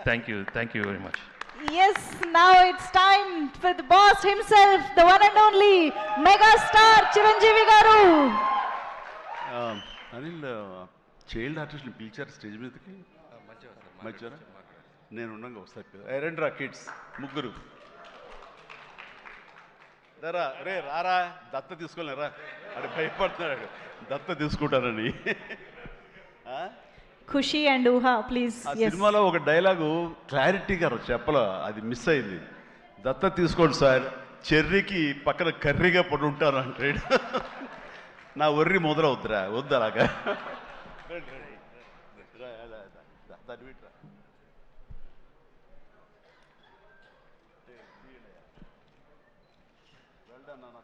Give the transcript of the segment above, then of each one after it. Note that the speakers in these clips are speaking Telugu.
Thank you very much. Yes, now it's time for the boss himself, the one and only mega star Chiranjeevi garu. Anil child ఆర్టిస్ట్ని పిలిచారు స్టేజ్ మీదకి మధ్యాహ్నం నేను ఉండగా ఒకసారి రండి రా కిడ్స్ ముగ్గురు రా రే రారా దత్త తీసుకోలేరా అక్కడ భయపడుతున్నాడు దత్త తీసుకుంటానని ఖుషి అండ్ ఊహా ప్లీజ్. ఆ సినిమాలో ఒక డైలాగు క్లారిటీగా చెప్పలో అది మిస్ అయింది. దత్త తీసుకోండి సార్, చెర్రీకి పక్కన కర్రీగా పడి ఉంటాను అంటాడు. నా ఒర్రి మొదలవుద్దురా వద్దు అలాగా.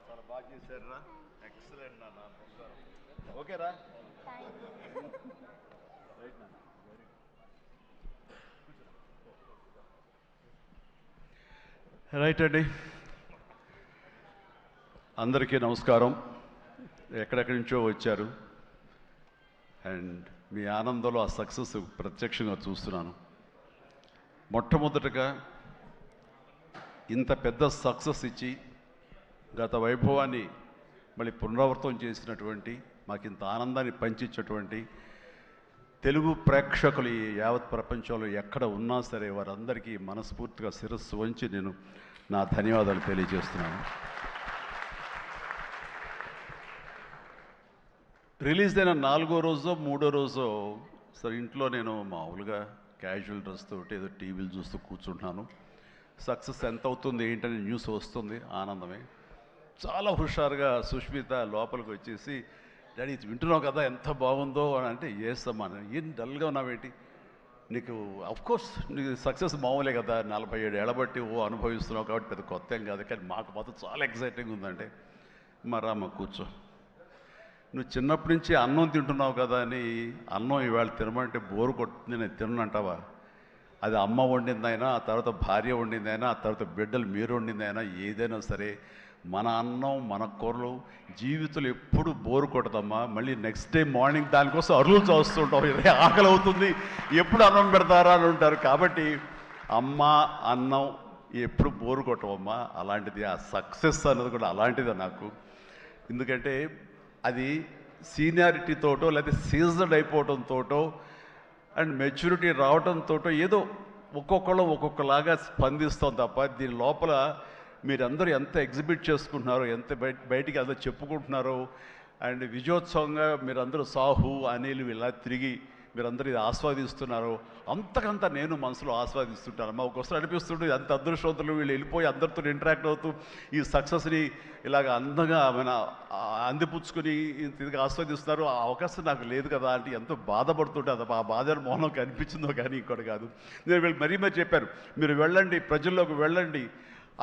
చాలా బాగా చేశారు రా, ఎక్సలెంట్ నాన్న, ఓకేరా. రైట్ అండి, అందరికీ నమస్కారం. ఎక్కడెక్కడి నుంచో వచ్చారు అండ్ మీ ఆనందంలో ఆ సక్సెస్ ప్రత్యక్షంగా చూస్తున్నాను. మొట్టమొదటగా ఇంత పెద్ద సక్సెస్ ఇచ్చి గత వైభవాన్ని మళ్ళీ పునరావృతం చేసినటువంటి, మాకు ఇంత ఆనందాన్ని పంచించేటువంటి తెలుగు ప్రేక్షకులు ఈ యావత్ ప్రపంచంలో ఎక్కడ ఉన్నా సరే వారందరికీ మనస్ఫూర్తిగా శిరస్సు వంచి నేను నా ధన్యవాదాలు తెలియజేస్తున్నాను. రిలీజ్ అయిన 4వ రోజో 3వ రోజో సరే ఇంట్లో నేను మామూలుగా క్యాజువల్ డ్రెస్ తోటి ఏదో టీవీలు చూస్తూ కూర్చుంటున్నాను. సక్సెస్ ఎంత అవుతుంది ఏంటని న్యూస్ వస్తుంది, ఆనందమే. చాలా హుషారుగా సుష్మిత లోపలికి వచ్చేసి, డాడీ వింటున్నావు కదా ఎంత బాగుందో అని అంటే, ఏసమ్మా ఏం డల్గా ఉన్నావేంటి, నీకు అఫ్కోర్స్ నీకు సక్సెస్ మామూలే కదా, 47 ఏళ్ళ బట్టి అనుభవిస్తున్నావు కాబట్టి పెద్ద కొత్త ఏం కాదు, కానీ మాకు మాత్రం చాలా ఎక్సైటింగ్ ఉందంటే, మరమ్మ కూర్చో, నువ్వు చిన్నప్పటి నుంచి అన్నం తింటున్నావు కదా అని అన్నం ఈవేళ తినమంటే బోరు కొట్టుతుంది నేను తినంటావా? అది అమ్మ వండిందైనా, ఆ తర్వాత భార్య వండిందైనా, ఆ తర్వాత బిడ్డలు మీరు వండిందైనా, ఏదైనా సరే మన అన్నం మన కూరలు జీవితంలో ఎప్పుడు బోరు కొట్టదమ్మా. మళ్ళీ నెక్స్ట్ డే మార్నింగ్ దానికోసం అరులు చూస్తుంటాం, ఇదే ఆకలి అవుతుంది, ఎప్పుడు అన్నం పెడతారా అని ఉంటారు. కాబట్టి అమ్మ అన్నం ఎప్పుడు బోరు కొట్టవమ్మా. అలాంటిది ఆ సక్సెస్ అన్నది కూడా అలాంటిదే నాకు. ఎందుకంటే అది సీనియారిటీతోటో లేకపోతే సీజన్ అయిపోవడంతోటో అండ్ మెచ్యూరిటీ రావడంతో ఏదో ఒక్కొక్కళ్ళు ఒక్కొక్కలాగా స్పందిస్తాం తప్ప, దీని లోపల మీరందరూ ఎంత ఎగ్జిబిట్ చేసుకుంటున్నారో, ఎంత బయటికి అందరూ చెప్పుకుంటున్నారో, అండ్ విజయోత్సవంగా మీరందరూ సాహు అనిల్ ఇలా తిరిగి మీరందరూ ఇది ఆస్వాదిస్తున్నారో, అంతకంతా నేను మనసులో ఆస్వాదిస్తుంటాను. మా ఒక్కొక్కసారి అనిపిస్తుంటే అంత అదృష్టవంతులు వీళ్ళు వెళ్ళిపోయి అందరితో ఇంటరాక్ట్ అవుతూ ఈ సక్సెస్ని ఇలాగ అందంగా అందిపుచ్చుకొని తిరిగి ఆస్వాదిస్తున్నారు. ఆ అవకాశం నాకు లేదు కదా అంటే ఎంతో బాధపడుతుంటే, అది ఆ బాధ మౌనం కనిపించిందో కానీ ఇంకోటి కాదు. నేను వీళ్ళు మరీ చెప్పాను, మీరు వెళ్ళండి, ప్రజల్లోకి వెళ్ళండి,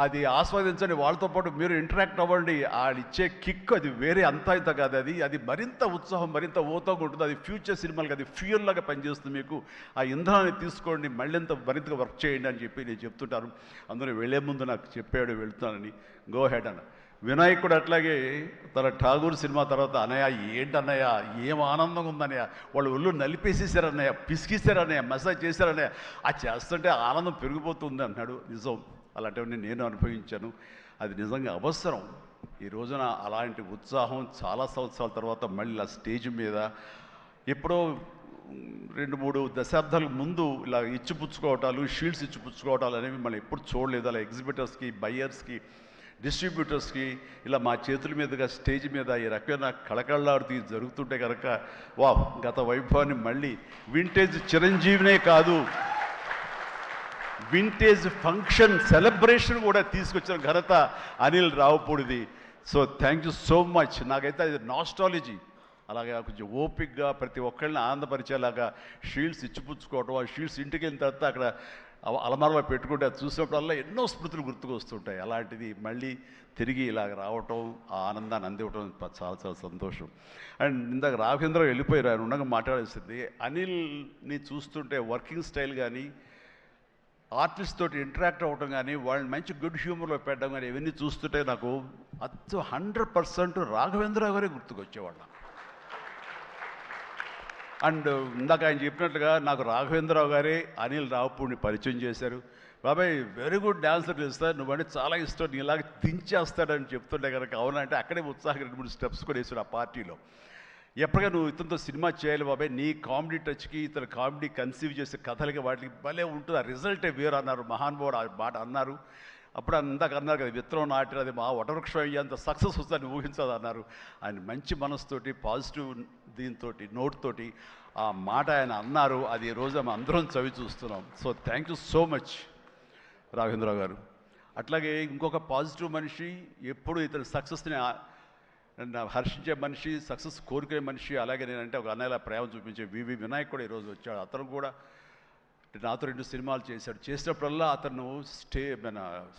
అది ఆస్వాదించండి, వాళ్ళతో పాటు మీరు ఇంటరాక్ట్ అవ్వండి, ఇచ్చే కిక్ అది వేరే అంతా ఇంత కాదు, అది మరింత ఉత్సాహం మరింత ఓతోగా ఉంటుంది. అది ఫ్యూచర్ సినిమాలకి అది ఫ్యూయల్ లాగా పనిచేస్తుంది. మీకు ఆ ఇంధనాన్ని తీసుకోండి, మరింతగా వర్క్ చేయండి అని చెప్పి నేను చెప్తుంటాను. అందులో వెళ్ళే ముందు నాకు చెప్పాడు వెళ్తానని, గో హెడ్ అన్న. వినాయక్ కూడా అట్లాగే తన ఠాగూర్ సినిమా తర్వాత, అన్నయ్య ఏంటన్నయ్య ఏం ఆనందంగా ఉందన్నయ్య, వాళ్ళు ఒళ్ళు నలిపేసేసారన్నయ్య, పిసికిసారన్నయ్య, మసాజ్ చేశారన్నయ్య, అది చేస్తుంటే ఆనందం పెరిగిపోతుంది అన్నాడు. నిజం, అలాంటివన్నీ నేను అనుభవించాను. అది నిజంగా అవసరం. ఈ రోజున అలాంటి ఉత్సాహం చాలా సంవత్సరాల తర్వాత మళ్ళీ ఆ స్టేజ్ మీద, ఎప్పుడో 2-3 దశాబ్దాల ముందు ఇలా ఇచ్చిపుచ్చుకోవటాలు, షీల్డ్స్ ఇచ్చిపుచ్చుకోవటాలు అనేవి మనం ఎప్పుడు చూడలేదు. అలా ఎగ్జిబిటర్స్కి, బయ్యర్స్కి, డిస్ట్రిబ్యూటర్స్కి ఇలా మా చేతుల మీదుగా స్టేజ్ మీద ఈ రకమైన కళకళలాడుతూ జరుగుతుంటే కనుక, వా గత వైభవాన్ని మళ్ళీ వింటేజ్ చిరంజీవినే కాదు, వింటేజ్ ఫంక్షన్ సెలబ్రేషన్ కూడా తీసుకొచ్చిన ఘనత అనిల్ రావుపూడిది. So thank you so much. నాకైతే అది నాస్టాలజీ. అలాగే కొంచెం ఓపిక్గా ప్రతి ఒక్కళ్ళని ఆనందపరిచేలాగా షీల్డ్స్ ఇచ్చిపుచ్చుకోవటం, ఆ షీల్డ్స్ ఇంటికి వెళ్ళిన తర్వాత అక్కడ అలమారలో పెట్టుకుంటే అది చూసినప్పుడల్లా ఎన్నో స్మృతులు గుర్తుకు వస్తుంటాయి. అలాంటిది మళ్ళీ తిరిగి ఇలాగ రావటం, ఆ ఆనందాన్ని అందివ్వటం చాలా చాలా సంతోషం. అండ్ ఇందాక రాఘవేంద్ర వెళ్ళిపోయారు, ఆయన ఉండగా మాట్లాడేసింది. అనిల్ని చూస్తుంటే వర్కింగ్ స్టైల్ కానీ, ఆర్టిస్ట్ తోటి ఇంటరాక్ట్ అవ్వటం కానీ, వాళ్ళని మంచి గుడ్ హ్యూమర్లో పెట్టడం కానీ, ఇవన్నీ చూస్తుంటే నాకు 100% రాఘవేంద్ర గారే గుర్తుకొచ్చేవాళ్ళం. అండ్ ఇందాక ఆయన చెప్పినట్లుగా నాకు రాఘవేంద్రరావు గారే అనిల్ రావుపూడిని పరిచయం చేశారు. బాబాయ్ వెరీ గుడ్ డాన్సర్ తెలుస్తా, నువ్వంటే చాలా ఇష్టం, నీలాగా దించేస్తాడని చెప్తుంటే కనుక అవునంటే అక్కడే ఉత్సాహం 2-3 స్టెప్స్ కూడా వేసాడు ఆ పార్టీలో. ఎప్పటిగా నువ్వు ఇతనితో సినిమా చేయాలి బాబాయ్, నీ కామెడీ టచ్కి ఇతను కామెడీ కన్సీవ్ చేసే కథలకి వాటికి భలే ఉంటుంది, ఆ రిజల్టే వేరు అన్నారు. మహానుభావుడు ఆ మాట అన్నారు. అప్పుడు అందాక అన్నారు కదా, విత్తనం నాటిన అది మా వటవృక్షం అయ్యేంత సక్సెస్ వస్తుందని ఊహించదు అన్నారు. ఆయన మంచి మనసుతోటి పాజిటివ్ దీంతో నోట్తోటి ఆ మాట ఆయన అన్నారు. అది ఈ రోజు మేము అందరం చవి చూస్తున్నాం. So thank you so much Raghavendra Rao గారు. అట్లాగే ఇంకొక పాజిటివ్ మనిషి, ఎప్పుడు ఇతని సక్సెస్ని హర్షించే మనిషి, సక్సెస్ కోరుకునే మనిషి. అలాగే నేనంటే ఒక అన్నయ్యలా ప్రేమ చూపించే వివి వినాయక్ కూడా ఈరోజు వచ్చాడు. అతను కూడా నాతో 2 సినిమాలు చేశాడు. చేసినప్పుడల్లా అతను మన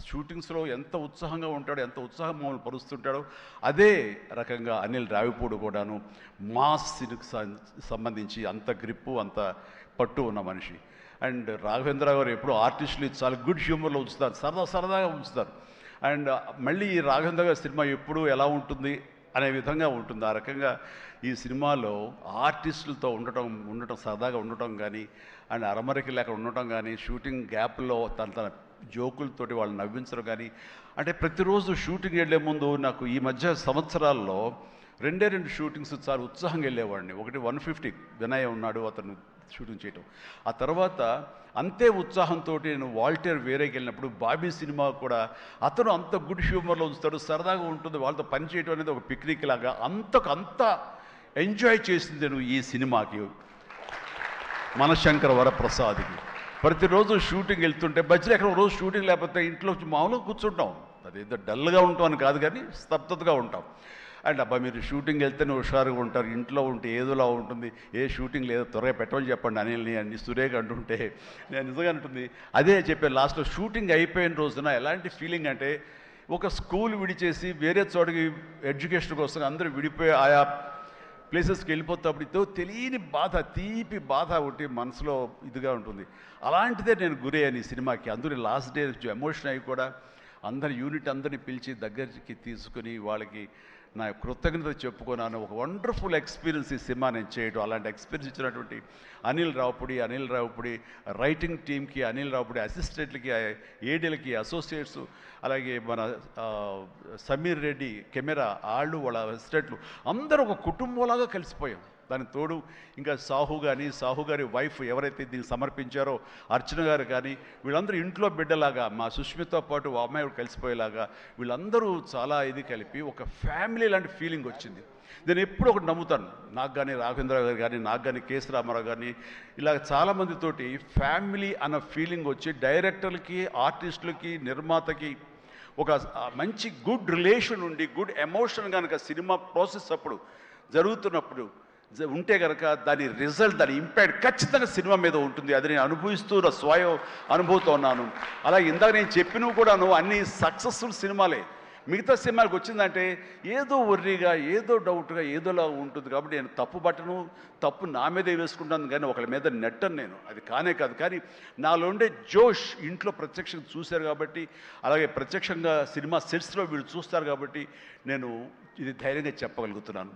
షూటింగ్స్లో ఎంత ఉత్సాహంగా ఉంటాడో, ఎంత ఉత్సాహం మమ్మల్ని పరుస్తుంటాడో అదే రకంగా అనిల్ రావిపూడి కూడాను మాస్ సినికి సంబంధించి అంత గ్రిప్పు, అంత పట్టు ఉన్న మనిషి. అండ్ రాఘవేంద్ర గారు ఎప్పుడు ఆర్టిస్టులు చాలా గుడ్ హ్యూమర్లో ఉంచుతారు, సరదాగా ఉంచుతారు. అండ్ మళ్ళీ ఈ రాఘవేంద్ర గారి సినిమా ఎప్పుడు ఎలా ఉంటుంది అనే విధంగా ఉంటుంది. ఆ రకంగా ఈ సినిమాలో ఆర్టిస్టులతో ఉండటం సరదాగా ఉండటం కానీ, అండ్ అరమరికి లేక ఉండటం కానీ, షూటింగ్ గ్యాప్లో తన జోకులతోటి వాళ్ళు నవ్వించడం కానీ, అంటే ప్రతిరోజు షూటింగ్ వెళ్ళే ముందు నాకు ఈ మధ్య సంవత్సరాల్లో 2 షూటింగ్స్ చాలా ఉత్సాహంగా వెళ్ళేవాడిని. ఒకటి 150 వినయ్ ఉన్నాడు, అతను షూటింగ్ చేయటం. ఆ తర్వాత అంతే ఉత్సాహంతో నేను వాల్టర్ వేరేకి వెళ్ళినప్పుడు బాబీ సినిమా కూడా అతను అంత గుడ్ హ్యూమర్లో ఉంచుతాడు, సరదాగా ఉంటుంది. వాళ్ళతో పని చేయడం అనేది ఒక పిక్నిక్ లాగా అంత ఎంజాయ్ చేసింది నేను ఈ సినిమాకి, మనశంకర వరప్రసాద్కి. ప్రతిరోజు షూటింగ్ వెళ్తుంటే మధ్యలో ఎక్కడ రోజు షూటింగ్ లేకపోతే ఇంట్లో మామూలుగా కూర్చుంటాం, అదేదో డల్గా ఉంటాం అని కాదు కానీ స్తబ్దతగా ఉంటాం. అండ్ అబ్బా మీరు షూటింగ్ వెళ్తేనే హుషారుగా ఉంటారు, ఇంట్లో ఉంటే ఏదోలా ఉంటుంది, ఏ షూటింగ్ లేదో త్వరగా పెట్టమని చెప్పండి అనిల్ని అని సురేఖ అంటుంటే నేను నిజంగా అంటుంది. అదే చెప్పాను లాస్ట్లో షూటింగ్ అయిపోయిన రోజున ఎలాంటి ఫీలింగ్ అంటే, ఒక స్కూల్ విడిచేసి వేరే చోటకి ఎడ్యుకేషన్ కోసం అందరూ విడిపోయి ఆయా ప్లేసెస్కి వెళ్ళిపోతాప్పుడు ఇదో తెలియని బాధ, తీపి బాధ ఒకటి మనసులో ఇదిగా ఉంటుంది. అలాంటిదే నేను గురయ్యాను ఈ సినిమాకి. అందరూ లాస్ట్ డే ఎమోషన్ అయ్యి కూడా అందరి యూనిట్ అందరినీ పిలిచి దగ్గరికి తీసుకుని వాళ్ళకి నా కృతజ్ఞత చెప్పుకున్నాను. ఒక వండర్ఫుల్ ఎక్స్పీరియన్స్ ఈ సినిమా నేను చేయడం. అలాంటి ఎక్స్పీరియన్స్ ఇచ్చినటువంటి అనిల్ రావుపూడి రైటింగ్ టీమ్కి, అనిల్ రావుపూడి అసిస్టెంట్లకి, ఏడీలకి, అసోసియేట్స్, అలాగే మన సమీర్ రెడ్డి కెమెరా వాళ్ళు, వాళ్ళ అసిస్టెంట్లు అందరూ ఒక కుటుంబంలాగా కలిసిపోయాం. దానికి తోడు ఇంకా సాహు గారి వైఫ్ ఎవరైతే దీన్ని సమర్పించారో అర్చన గారు కానీ, వీళ్ళందరూ ఇంట్లో బిడ్డలాగా మా సుష్మితో పాటు ఆ అమ్మాయి కలిసిపోయేలాగా వీళ్ళందరూ చాలా ఇది కలిపి ఒక ఫ్యామిలీ లాంటి ఫీలింగ్ వచ్చింది. నేను ఎప్పుడు ఒకటి నమ్ముతాను, నాకు కానీ రాఘవేంద్ర గారు కానీ, నాకు కానీ కేసీ రామారావు కానీ, ఇలా చాలామందితోటి ఫ్యామిలీ అన్న ఫీలింగ్ వచ్చి డైరెక్టర్లకి, ఆర్టిస్టులకి, నిర్మాతకి ఒక మంచి గుడ్ రిలేషన్ ఉండి, గుడ్ ఎమోషన్ కనుక సినిమా ప్రాసెస్ అప్పుడు జరుగుతున్నప్పుడు ఉంటే కనుక దాని రిజల్ట్, దాని ఇంపాక్ట్ ఖచ్చితంగా సినిమా మీద ఉంటుంది. అది నేను అనుభవిస్తూ స్వయం అనుభూతో ఉన్నాను. అలాగే ఇందాక నేను చెప్పినవి కూడాను అన్ని సక్సెస్ఫుల్ సినిమాలే. మిగతా సినిమాలకు వచ్చిందంటే ఏదో వర్రీగా, ఏదో డౌట్గా, ఏదోలా ఉంటుంది. కాబట్టి నేను తప్పు నా మీదే వేసుకుంటాను కానీ ఒకళ్ళ మీద నెట్టను నేను, అది కానే కాదు. కానీ నాలో ఉండే జోష్ ఇంట్లో ప్రత్యక్షంగా చూశారు కాబట్టి, అలాగే ప్రత్యక్షంగా సినిమా సెట్స్లో వీళ్ళు చూస్తారు కాబట్టి నేను ఇది ధైర్యంగా చెప్పగలుగుతున్నాను.